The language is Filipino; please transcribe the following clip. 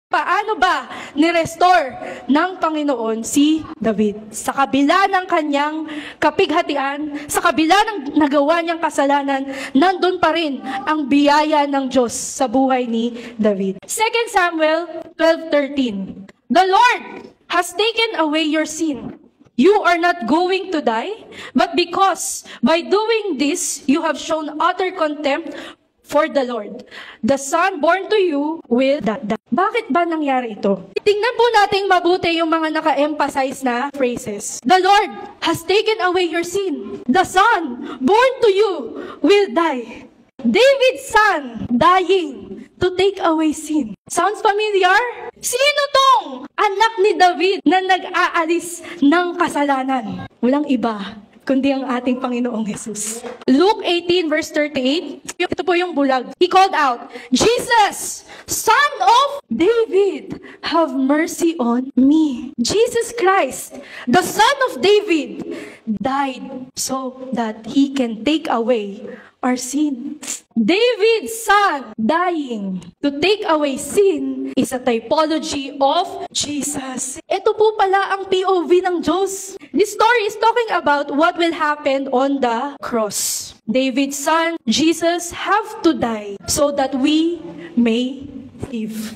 Paano ba ni-restore ng Panginoon si David? Sa kabila ng kanyang kapighatian, sa kabila ng nagawa niyang kasalanan, nandun pa rin ang biyaya ng Diyos sa buhay ni David. 2 Samuel 12:13. The Lord has taken away your sin. You are not going to die, but because by doing this, you have shown utter contempt for the Lord. The son born to you will die. Bakit ba nangyari ito? Tingnan po natin mabuti yung mga naka-emphasize na phrases. The Lord has taken away your sin. The son born to you will die. David's son dying to take away sin. Sounds familiar? Sino tong anak ni David na nag-aalis ng kasalanan? Walang iba kundi ang ating Panginoong Jesus. Luke 18 verse 38, ito po yung bulag. He called out, Jesus, Son of David, have mercy on me. Jesus Christ, the Son of David, died so that He can take away our sin. David's son dying to take away sin is a typology of Jesus. Ito po pala ang POV ng Diyos. This story is talking about what will happen on the cross. David's son, Jesus, have to die so that we may live.